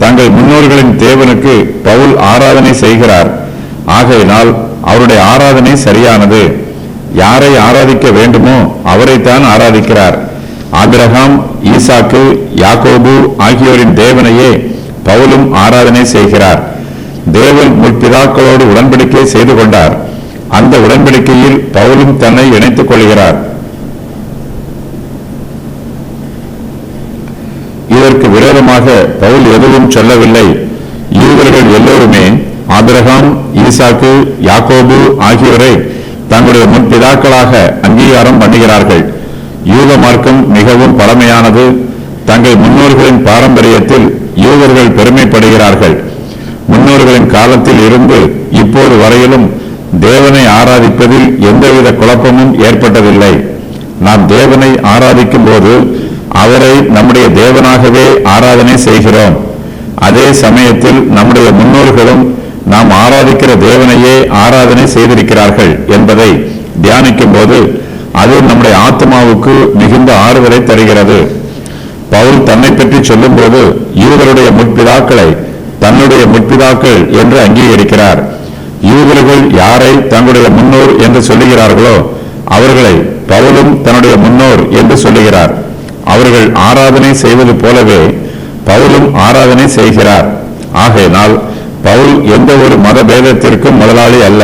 தங்கள் முன்னோர்களின் தேவனுக்கு பவுல் ஆராதனை செய்கிறார். ஆகையினால் அவருடைய ஆராதனை சரியானது. யாரை ஆராதிக்க வேண்டுமோ அவரைத்தான் ஆராதிக்கிறார். ஆபிரகாம், ஈசாக்கு, யாக்கோபு ஆகியோரின் தேவனையே பவுலும் ஆராதனை செய்கிறார். தேவன் முற்பிதாக்களோடு உடன்படிக்கை செய்து கொண்டார். அந்த உடன்படிக்கையில் பவுலும் தன்னை இணைத்துக் கொள்கிறார். இதற்கு விரோதமாக பவுல் எதுவும் சொல்லவில்லை. யூதர்கள் எல்லோருமே ஆபிரகாம், ஈசாக்கு, யாக்கோபு ஆகியோரை தங்களுடைய முற்பிதாக்களாக அங்கீகாரம் பண்ணுகிறார்கள். யூத மார்க்கம் மிகவும் பழமையானது. தங்கள் முன்னோர்களின் பாரம்பரியத்தில் யூதர்கள் பெருமைப்படுகிறார்கள். முன்னோர்களின் காலத்தில் இருந்து இப்போது வரையிலும் தேவனை ஆராதிப்பதில் எந்தவித குழப்பமும் ஏற்பட்டதில்லை. நாம் தேவனை ஆராதிக்கும் போது அவரை நம்முடைய தேவனாகவே ஆராதனை செய்கிறோம். அதே சமயத்தில் நம்முடைய முன்னோர்களும் நாம் ஆராதிக்கிற தேவனையே ஆராதனை செய்திருக்கிறார்கள் என்பதை தியானிக்கும் போது அது நம்முடைய ஆத்மாவுக்கு மிகுந்த ஆறுதலை தருகிறது. பவுல் தன்னை பற்றி சொல்லும் போது யூதருடைய முற்பிதாக்களை தன்னுடைய முற்பிதாக்கள் என்று அங்கீகரிக்கிறார். யூதர்கள் யாரை தங்களுடைய முன்னோர் என்று சொல்லுகிறார்களோ அவர்களை பவுலும் தன்னுடைய முன்னோர் என்று சொல்லுகிறார். அவர்கள் ஆராதனை செய்வது போலவே பவுலும் ஆராதனை செய்கிறார். ஆகையினால் பவுல் எந்த ஒரு மத பேதத்திற்கும் முதலாளி அல்ல.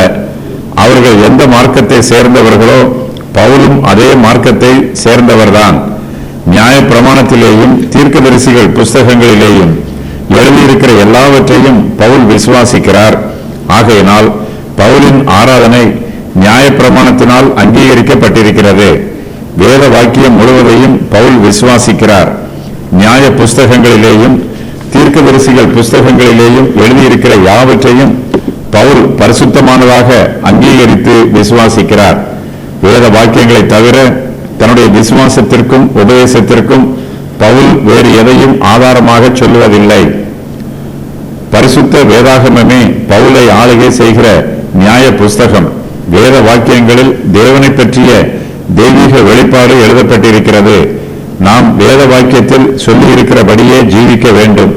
அவர்கள் எந்த மார்க்கத்தை சேர்ந்தவர்களோ பவுலும் அதே மார்க்கத்தை சேர்ந்தவர்தான். நியாய பிரமாணத்திலேயும் தீர்க்கதரிசிகள் புஸ்தகங்களிலேயும் எழுதியிருக்கிற எல்லாவற்றையும் பவுல் விசுவாசிக்கிறார். ஆகையினால் பவுலின் ஆராதனை நியாய பிரமாணத்தினால் அங்கீகரிக்கப்பட்டிருக்கிறது. வேத வாக்கியம் முழுவதையும் பவுல் விசுவாசிக்கிறார். நியாய புஸ்தகங்களிலேயும் தீர்க்கதரிசிகள் புஸ்தகங்களிலேயும் எழுதியிருக்கிற யாவற்றையும் பவுல் பரிசுத்தமானதாக அங்கீகரித்து விசுவாசிக்கிறார். வேத வாக்கியங்களை தவிர தன்னுடைய விசுவாசத்திற்கும் உபதேசத்திற்கும் பவுல் வேறு எதையும் ஆதாரமாக சொல்லுவதில்லை. பரிசுத்த வேதாகமமே பவுலை ஆளுகை செய்கிற நியாய புஸ்தகம். வேத வாக்கியங்களில் தேவனை பற்றிய தெய்வீக வெளிப்பாடு எழுதப்பட்டிருக்கிறது. நாம் வேத வாக்கியத்தில் சொல்லியிருக்கிறபடியே ஜீவிக்க வேண்டும்.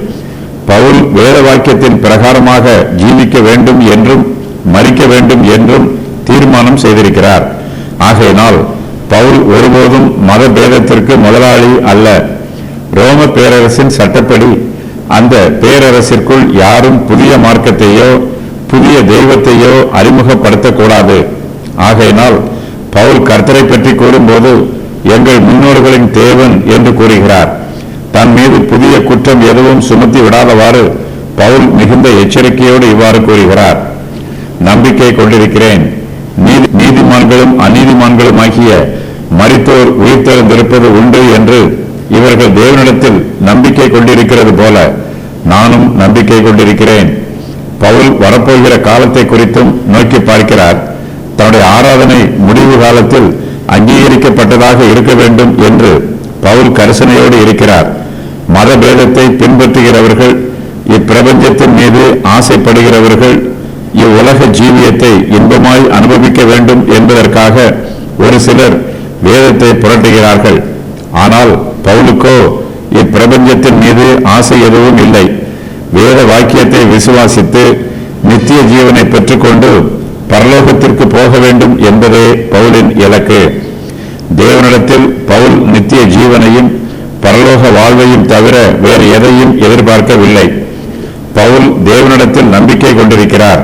பவுல் வேத வாக்கியத்தின் பிரகாரமாக ஜீவிக்க வேண்டும் என்றும் மரிக்க வேண்டும் என்றும் தீர்மானம் செய்திருக்கிறார். ஆகையினால் பவுல் ஒருபோதும் மத பேதத்திற்கு முதலாளி அல்ல. ரோம பேரரசின் சட்டப்படி அந்த பேரரசிற்குள் யாரும் புதிய மார்க்கத்தையோ புதிய தெய்வத்தையோ அறிமுகப்படுத்தக்கூடாது. ஆகையினால் பவுல் கர்த்தரை பற்றி கூறும்போது எங்கள் முன்னோர்களின் தேவன் என்று கூறுகிறார். தன் மீது புதிய குற்றம் எதுவும் சுமத்தி விடாதவாறு பவுல் மிகுந்த எச்சரிக்கையோடு இவ்வாறு கூறுகிறார். நம்பிக்கை கொண்டிருக்கிறேன், நீதிமான்களும் அநீதிமான்களும் ஆகிய மரித்தோர் உயிர்த்தெழுந்திருப்பது உண்டு என்று இவர்கள் தேவனிடத்தில் நம்பிக்கை கொண்டிருக்கிறது போல நானும் நம்பிக்கை கொண்டிருக்கிறேன். பவுல் வரப்போகிற காலத்தை குறித்தும் நோக்கி பார்க்கிறார். தன்னுடைய ஆராதனை முடிவு காலத்தில் அங்கீகரிக்கப்பட்டதாக இருக்க வேண்டும் என்று பவுல் கரிசனையோடு இருக்கிறார். மத பேதத்தை பின்பற்றுகிறவர்கள், இப்பிரபஞ்சத்தின் மீது ஆசைப்படுகிறவர்கள் இவ்வுலக ஜீவியத்தை இன்பமாய் அனுபவிக்க வேண்டும் என்பதற்காக ஒரு சிலர் வேதத்தை புரட்டுகிறார்கள். ஆனால் பவுலுக்கோ இப்பிரபஞ்சத்தின் மீது ஆசை எதுவும் இல்லை. வேத வாக்கியத்தை விசுவாசித்து நித்திய ஜீவனை பெற்றுக்கொண்டு பரலோகத்திற்கு போக வேண்டும் என்பதே பவுலின் இலக்கு. தேவனிடத்தில் பவுல் நித்திய ஜீவனையும் பரலோக வாழ்வையும் தவிர வேறு எதையும் எதிர்பார்க்கவில்லை. பவுல் தேவனிடத்தில் நம்பிக்கை கொண்டிருக்கிறார்.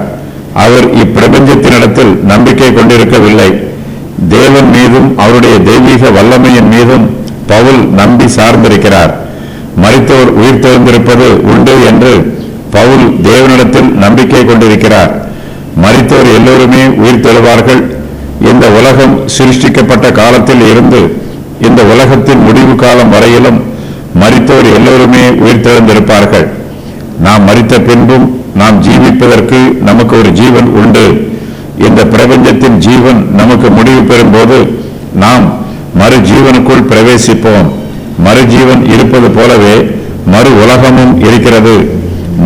அவர் இப்பிரபஞ்சத்தினிடத்தில் நம்பிக்கை கொண்டிருக்கவில்லை. தேவன் மீதும் அவருடைய தெய்வீக வல்லமையின் மீதும் பவுல் நம்பி சார்ந்திருக்கிறார். மரித்தோர் உயிர்த்தெழுந்திருப்பது உண்டு என்று பவுல் தேவனிடத்தில் நம்பிக்கை கொண்டிருக்கிறார். மரித்தோர் எல்லோருமே உயிர்த்தெழுவார்கள். இந்த உலகம் சிருஷ்டிக்கப்பட்ட காலத்தில் இருந்து இந்த உலகத்தின் முடிவு காலம் வரையிலும் மரித்தோர் எல்லோருமே உயிர்த்தெழுந்திருப்பார்கள். நாம் மரித்த பின்பும் நாம் ஜீவிப்பதற்கு நமக்கு ஒரு ஜீவன் உண்டு. இந்த பிரபஞ்சத்தின் ஜீவன் நமக்கு முடிவு பெறும் போது நாம் மறு ஜீவனுக்குள் பிரவேசிப்போம். மறுஜீவன் இருப்பது போலவே மறு உலகமும் இருக்கிறது.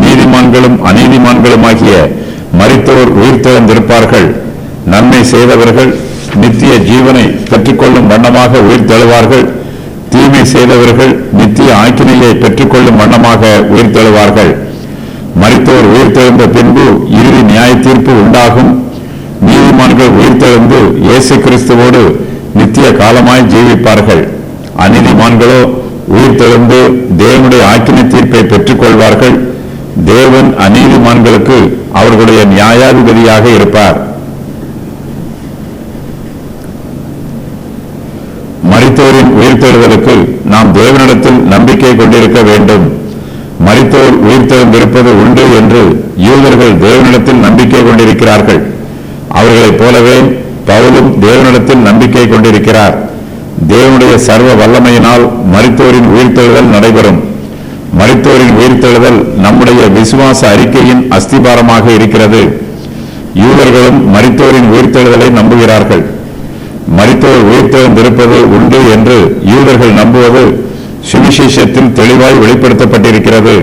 நீதிமான்களும் அநீதிமான்களுமாகிய மரித்தோர் உயிர்த்தெழுந்திருப்பார்கள். நன்மை செய்தவர்கள் நித்திய ஜீவனை பெற்றுக்கொள்ளும் வண்ணமாக உயிர்த்தெழுவார்கள். தீமை செய்தவர்கள் நித்திய ஆக்கினையை பெற்றுக்கொள்ளும் வண்ணமாக உயிர்த்தெழுவார்கள். மரித்தோர் உயிர்த்தெழுந்த பின்பு இறுதி நியாய தீர்ப்பு உண்டாகும். நீதிமான்கள் உயிர்த்தெழுந்து இயேசு கிறிஸ்துவோடு நித்திய காலமாய் ஜீவிப்பார்கள். அநீதிமான்களோ உயிர்த்தெழுந்து தேவனுடைய ஆக்கினை தீர்ப்பை பெற்றுக் கொள்வார்கள். தேவன் அநீதிமான்களுக்கு அவர்களுடைய நியாயாதிபதியாக இருப்பார். மரித்தோரின் உயிர்த்தெழுதலுக்கு நாம் தேவனிடத்தில் நம்பிக்கை கொண்டிருக்க வேண்டும். மரித்தோர் உயிர்த்தெழுந்திருப்பது உண்டு என்று யூதர்கள் தேவனிடத்தில் நம்பிக்கை கொண்டிருக்கிறார்கள். அவர்களைப் போலவே பவுலும் தேவனிடத்தில் நம்பிக்கை கொண்டிருக்கிறார். தேவனுடைய சர்வ வல்லமையினால் மரித்தோரின் உயிர்த்தெழுதல் நடைபெறும். மரித்தோரின் உயிர்த்தெழுதல் நம்முடைய விசுவாச அறிக்கையின் அஸ்திபாரமாக இருக்கிறது. யூதர்களும் மரித்தோரின் உயிர்த்தெழுதலை நம்புகிறார்கள். மரித்தோர் உயிர்த்தெழுந்திருப்பது உண்டு என்று யூதர்கள் நம்புவது சுவிசேஷத்தில் தெளிவாய் வெளிப்படுத்தப்பட்டிருக்கிறது.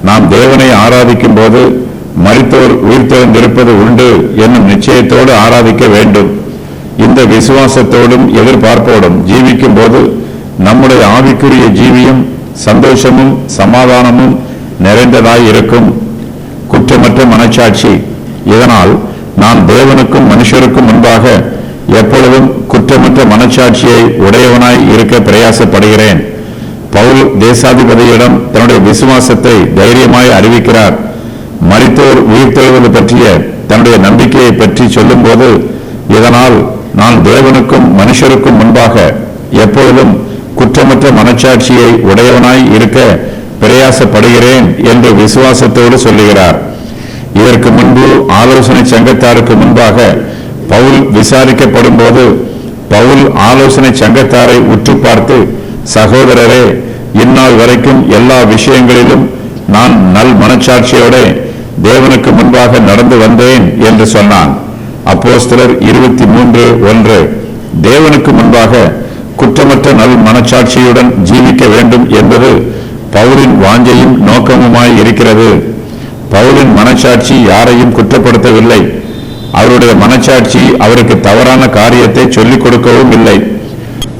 நாம் தேவனை ஆராதிக்கும் போது மரித்தோர் உயிர்த்தெழுந்திருப்பது உண்டு என்னும் நிச்சயத்தோடு ஆராதிக்க வேண்டும். இந்த விசுவாசத்தோடும் எதிர்பார்ப்போடும் ஜீவிக்கும் போது நம்முடைய ஆவிக்குரிய ஜீவியம் சந்தோஷமும் சமாதானமும் நிறைந்ததாய் இருக்கும். குற்றமற்ற மனச்சாட்சி. இதனால் நான் தேவனுக்கும் மனுஷருக்கும் முன்பாக எப்பொழுதும் குற்றமற்ற மனச்சாட்சியை உடையவனாய் இருக்க பிரயாசப்படுகிறேன். பவுல் தேசாதிபதியிடம் தன்னுடைய விசுவாசத்தை தைரியமாய் அறிவிக்கிறார். மரித்தோர் உயிர்த்தெழுவது பற்றிய தன்னுடைய நம்பிக்கையை பற்றி சொல்லும் போது, இதனால் நான் தேவனுக்கும் மனுஷருக்கும் முன்பாக எப்பொழுதும் குற்றமற்ற மனச்சாட்சியை உடையவனாய் இருக்க பிரயாசப்படுகிறேன் என்று விசுவாசத்தோடு சொல்லுகிறார். இதற்கு முன்பு ஆலோசனை சங்கத்தாருக்கு முன்பாக பவுல் விசாரிக்கப்படும் போது பவுல் ஆலோசனை சங்கத்தாரை உற்று பார்த்து, சகோதரரே, இந்நாள் வரைக்கும் எல்லா விஷயங்களிலும் நான் நல் மனச்சாட்சியோட தேவனுக்கு முன்பாக நடந்து வந்தேன் என்று சொன்னான். அப்போஸ்தலர் 23:1. தேவனுக்கு முன்பாக குற்றமற்ற நல் மனச்சாட்சியுடன் ஜீவிக்க வேண்டும் என்பது பவுலின் வாஞ்சையும் நோக்கமுமாய் இருக்கிறது. பவுலின் மனச்சாட்சி யாரையும் குற்றப்படுத்தவில்லை. அவருடைய மனச்சாட்சி அவருக்கு தவறான காரியத்தை சொல்லிக் கொடுக்கவும் இல்லை.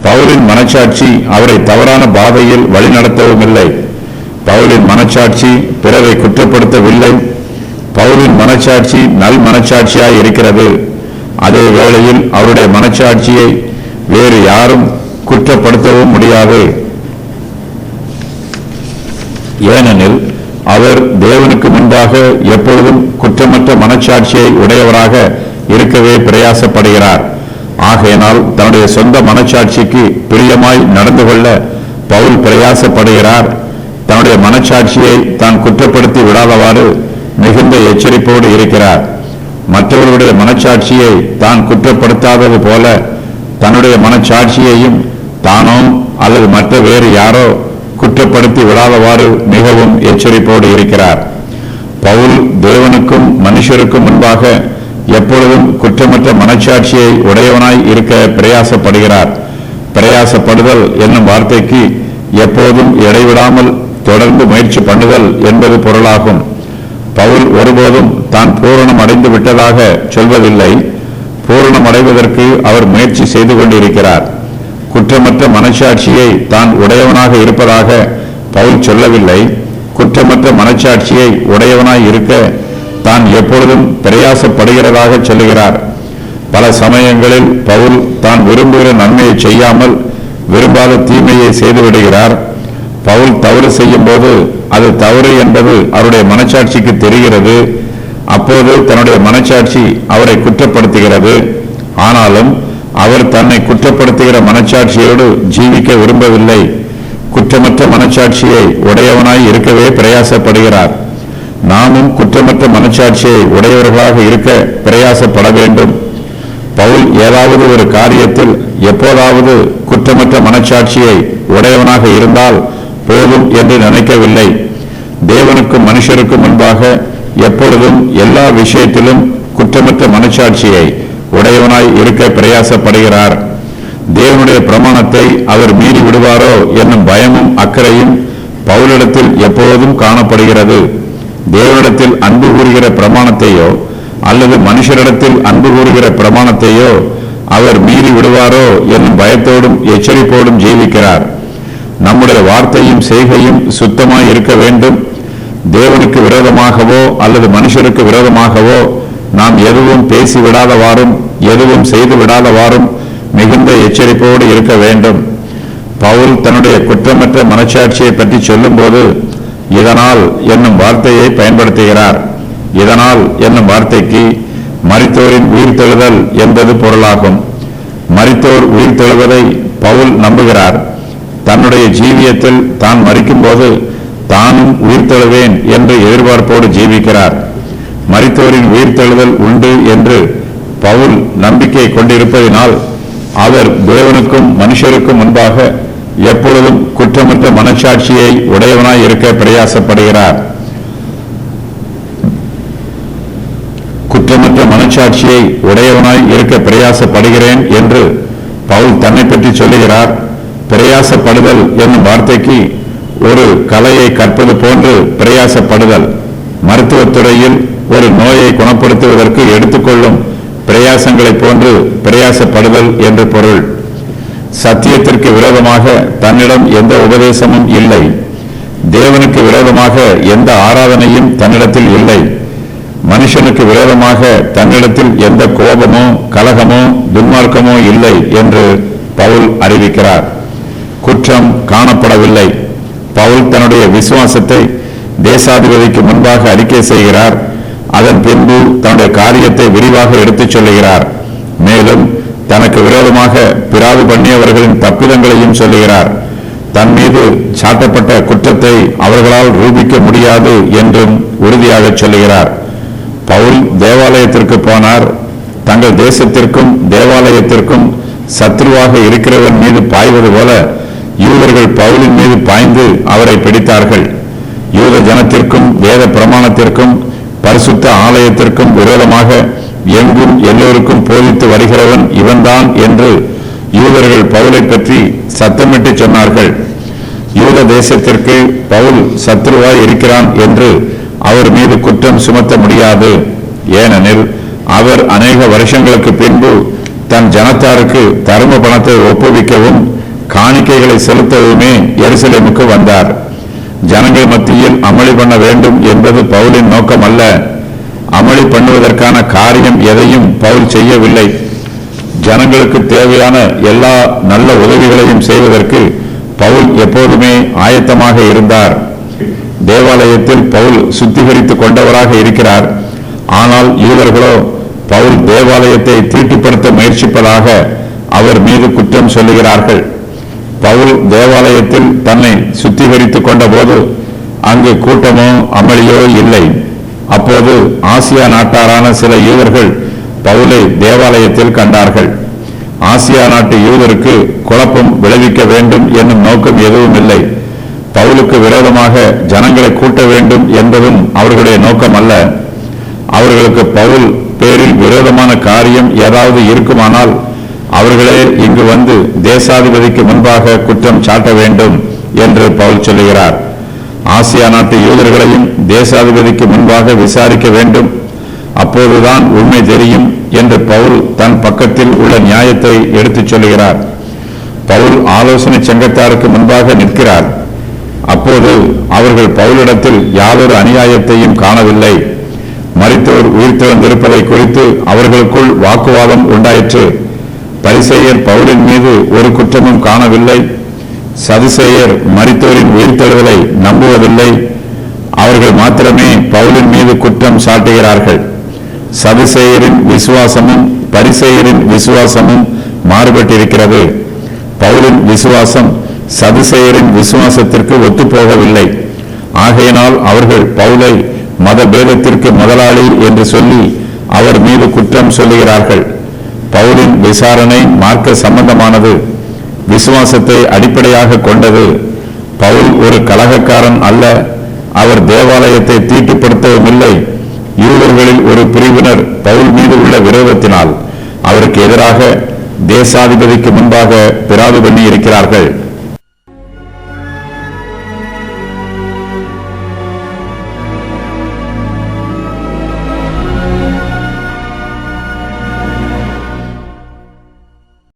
பவுலின் மனச்சாட்சி அவரை தவறான பாதையில் வழிநடத்தவும் இல்லை. பவுலின் மனச்சாட்சி பிறரை குற்றப்படுத்தவில்லை. பவுலின் மனச்சாட்சி நல் மனச்சாட்சியாய் இருக்கிறது. அதே வேளையில் அவருடைய மனச்சாட்சியை வேறு யாரும் குற்றப்படுத்தவும் முடியாது. ஏனெனில் அவர் தேவனுக்கு முன்பாக எப்பொழுதும் குற்றமற்ற மனச்சாட்சியை உடையவராக இருக்கவே பிரயாசப்படுகிறார். ஆகையினால் தன்னுடைய சொந்த மனச்சாட்சிக்கு பிரியமாய் நடந்து கொள்ள பவுல் பிரயாசப்படுகிறார். தன்னுடைய மனச்சாட்சியை தான் குற்றப்படுத்தி விடாதவாறு மிகுந்த எச்சரிப்போடு இருக்கிறார். மற்றவர்களுடைய மனச்சாட்சியை தான் குற்றப்படுத்தாதது போல தன்னுடைய மனச்சாட்சியையும் தானோ அல்லது மற்ற வேறு யாரோ குற்றப்படுத்தி விடாதவாறு மிகவும் எச்சரிப்போடு இருக்கிறார். பவுல் தேவனுக்கும் மனுஷருக்கும் முன்பாக எப்பொழுதும் குற்றமற்ற மனச்சாட்சியை உடையவனாய் இருக்க பிரயாசப்படுகிறார். பிரயாசப்படுதல் என்னும் வார்த்தைக்கு எப்போதும் இடைவிடாமல் தொடர்ந்து முயற்சி பண்ணுதல் என்பது பொருளாகும். பவுல் ஒருபோதும் தான் பூரணம் அடைந்து விட்டதாக சொல்வதில்லை. பூரணம் அடைவதற்கு அவர் முயற்சி செய்து கொண்டிருக்கிறார். குற்றமற்ற மனச்சாட்சியை தான் உடையவனாக இருப்பதாக பவுல் சொல்லவில்லை. குற்றமற்ற மனச்சாட்சியை உடையவனாய் இருக்க தான் எப்பொழுதும் பிரயாசப்படுகிறதாக சொல்லுகிறார். பல சமயங்களில் பவுல் தான் விரும்புகிற நன்மையை செய்யாமல் விரும்பாத தீமையை செய்துவிடுகிறார். பவுல் தவறு செய்யும் போது அது தவறு என்பது அவருடைய மனச்சாட்சிக்கு தெரிகிறது. அப்போது தன்னுடைய மனச்சாட்சி அவரை குற்றப்படுத்துகிறது. ஆனாலும் அவர் தன்னை குற்றப்படுத்துகிற மனச்சாட்சியோடு ஜீவிக்க விரும்பவில்லை. குற்றமற்ற மனச்சாட்சியை உடையவனாய் இருக்கவே பிரயாசப்படுகிறார். நாமும் குற்றமற்ற மனச்சாட்சியை உடையவர்களாக இருக்க பிரயாசப்பட வேண்டும். பவுல் ஏதாவது ஒரு காரியத்தில் எப்போதாவது குற்றமற்ற மனச்சாட்சியை உடையவனாக இருந்தால் போதும் என்று நினைக்கவில்லை. தேவனுக்கும் மனுஷருக்கும் முன்பாக எப்பொழுதும் எல்லா விஷயத்திலும் குற்றமற்ற மனச்சாட்சியை உடையவனாய் இருக்க பிரயாசப்படுகிறார். தேவனுடைய பிரமாணத்தை அவர் மீறி விடுவாரோ என்னும் பயமும் அக்கறையும் பவுலிடத்தில் எப்பொழுதும் காணப்படுகிறது. தேவனிடத்தில் அன்பு கூறுகிற பிரமாணத்தையோ அல்லது மனுஷரிடத்தில் அன்பு கூறுகிற பிரமாணத்தையோ அவர் மீறி விடுவாரோ என்னும் பயத்தோடும் எச்சரிப்போடும் ஜீவிக்கிறார். நம்முடைய வார்த்தையும் செய்கையும் சுத்தமாய் இருக்க வேண்டும். தேவனுக்கு விரோதமாகவோ அல்லது மனுஷருக்கு விரோதமாகவோ நாம் எதுவும் பேசி விடாதவாறும் எதுவும் செய்து விடாதவாறும் மிகுந்த எச்சரிப்போடு இருக்க வேண்டும். பவுல் தன்னுடைய குற்றமற்ற மனச்சாட்சியை பற்றி சொல்லும் போது இதனால் என்னும் வார்த்தையை பயன்படுத்துகிறார். இதனால் என்னும் வார்த்தைக்கு மரித்தோரின் உயிர்த்தெழுதல் என்பது பொருளாகும். மரித்தோர் உயிர்த்தெழுவதை பவுல் நம்புகிறார். தன்னுடைய ஜீவியத்தில் தான் மரிக்கும் போது தானும் உயிர்த்தெழுவேன் என்று எதிர்பார்ப்போடு ஜீவிக்கிறார். மரித்தோரின் உயிர்த்தெழுதல் உண்டு என்று பவுல் நம்பிக்கை கொண்டிருப்பதினால் அவர் தேவனுக்கும் மனுஷருக்கும் முன்பாக எப்பொழுதும் குற்றமற்ற மனச்சாட்சியை உடையவனாய் இருக்க பிரயாசப்படுகிறார். குற்றமற்ற மனச்சாட்சியை உடையவனாய் இருக்க பிரயாசப்படுகிறேன் என்று பவுல் தன்னை பற்றி சொல்லுகிறார். பிரயாசப்படுதல் என்னும் வார்த்தைக்கு ஒரு கலையை கற்பது போன்று பிரயாசப்படுதல். மருத்துவத்துறையில் ஒரு நோயை குணப்படுத்துவதற்கு எடுத்துக்கொள்ளும் பிரயாசங்களை போன்று பிரயாசப்படுதல் என்று பொருள். சத்தியத்திற்கு விரோதமாக தன்னிடம் எந்த உபதேசமும் இல்லை. தேவனுக்கு விரோதமாக எந்த ஆராதனையும் தன்னிடத்தில் இல்லை. மனுஷனுக்கு விரோதமாக தன்னிடத்தில் எந்த கோபமோ கலகமோ துன்மார்க்கமோ இல்லை என்று பவுல் அறிவிக்கிறார். குற்றம் காணப்படவில்லை. பவுல் தன்னுடைய விசுவாசத்தை தேசாதிபதிக்கு முன்பாக அறிக்கை செய்கிறார். அதன் பின்பு தன்னுடைய காரியத்தை விரிவாக எடுத்துச் சொல்லுகிறார். மேலும் தனக்கு விரோதமாக பிராது பண்ணியவர்களின் தப்பிதங்களையும் சொல்லுகிறார். தன் மீது சாட்டப்பட்ட குற்றத்தை அவர்களால் ரூபிக்க முடியாது என்றும் உறுதியாக சொல்லுகிறார். பவுல் தேவாலயத்திற்கு போனார். தங்கள் தேசத்திற்கும் தேவாலயத்திற்கும் சத்ருவாக இருக்கிறவன் மீது பாய்வது போல யூதர்கள் பவுலின் மீது பாய்ந்து அவரை பிடித்தார்கள். யூத ஜனத்திற்கும் வேத பிரமாணத்திற்கும் பரிசுத்த ஆலயத்திற்கும் விரோதமாக எங்கும் எல்லோருக்கும் போதித்து வருகிறவன் இவன்தான் என்று யூதர்கள் பவுலை பற்றி சத்தமிட்டு சொன்னார்கள். யூத தேசத்திற்கு பவுல் சத்ருவாய் இருக்கிறான் என்று அவர் மீது குற்றம் சுமத்த முடியாது. ஏனெனில் அவர் அநேக வருஷங்களுக்கு பின்பு தன் ஜனத்தாருக்கு தர்ம பணத்தை ஒப்புவிக்கவும் காணிக்கைகளை செலுத்தவுமே எருசலேமுக்கு வந்தார். ஜனங்கள் மத்தியில் அமளி பண்ண வேண்டும் என்பது பவுலின் நோக்கம் அல்ல. அமளி பண்ணுவதற்கான காரியம் எதையும் பவுல் செய்யவில்லை. ஜனங்களுக்கு தேவையான எல்லா நல்ல உதவிகளையும் செய்வதற்கு பவுல் எப்போதுமே ஆயத்தமாக இருந்தார். தேவாலயத்தில் பவுல் சுத்திகரித்துக் கொண்டவராக இருக்கிறார். ஆனால் யூதர்களோ பவுல் தேவாலயத்தை தீட்டுப்படுத்த முயற்சிப்பதாக அவர் மீது குற்றம் சொல்லுகிறார்கள். பவுல் தேவாலயத்தில் தன்னை சுத்திகரித்துக் கொண்ட போது அங்கு கூட்டமோ அமளியோ இல்லை. அப்போது ஆசியா நாட்டாரான சில யூதர்கள் பவுலை தேவாலயத்தில் கண்டார்கள். ஆசியா நாட்டு யூதருக்கு குழப்பம் விளைவிக்க வேண்டும் என்னும் நோக்கம் எதுவும் இல்லை. பவுலுக்கு விரோதமாக ஜனங்களை கூட்ட வேண்டும் என்பதும் அவர்களுடைய நோக்கம் அல்ல. அவர்களுக்கு பவுல் பேரில் விரோதமான காரியம் ஏதாவது இருக்குமானால் அவர்களே இங்கு வந்து தேசாதிபதிக்கு முன்பாக குற்றம் சாட்ட வேண்டும் என்று பவுல் சொல்லுகிறார். ஆசியா நாட்டு யூதர்களையும் தேசாதிபதிக்கு முன்பாக விசாரிக்க வேண்டும், அப்போதுதான் உண்மை தெரியும் என்று பவுல் தன் பக்கத்தில் உள்ள நியாயத்தை எடுத்துச் சொல்லுகிறார். பவுல் ஆலோசனை சங்கத்தாருக்கு முன்பாக நிற்கிறார். அப்போது அவர்கள் பவுலிடத்தில் யாதொரு அநியாயத்தையும் காணவில்லை. மரித்தோர் உயிர்த்தெழுந்திருப்பதை குறித்து அவர்களுக்குள் வாக்குவாதம் உண்டாயிற்று. பரிசேயர் பவுலின் மீது ஒரு குற்றமும் காணவில்லை. சதுசேயர் மரித்தோரின் உயிர்த்தெழுதலை நம்புவதில்லை. அவர்கள் மாத்திரமே பவுலின் மீது குற்றம் சாட்டுகிறார்கள். சதுசேயரின் விசுவாசமும் பரிசேயரின் விசுவாசமும் மாறுபட்டிருக்கிறது. பவுலின் விசுவாசம் சதுசேயரின் விசுவாசத்திற்கு ஒத்துப்போகவில்லை. ஆகையினால் அவர்கள் பவுலை மத பேதத்திற்கு முதலாளி என்று சொல்லி அவர் மீது குற்றம் சொல்லுகிறார்கள். பவுலின் விசாரணை மார்க்க சம்பந்தமானது, விசுவாசத்தை அடிப்படையாக கொண்டது. பவுல் ஒரு கலகக்காரன் அல்ல. அவர் தேவாலயத்தை தீட்டுப்படுத்தவும் இல்லை. யூதர்களில் ஒரு பிரிவினர் பவுல் மீது உள்ள விரோதத்தினால் அவருக்கு எதிராக தேசாதிபதிக்கு முன்பாக பிராது பண்ணி இருக்கிறார்கள்.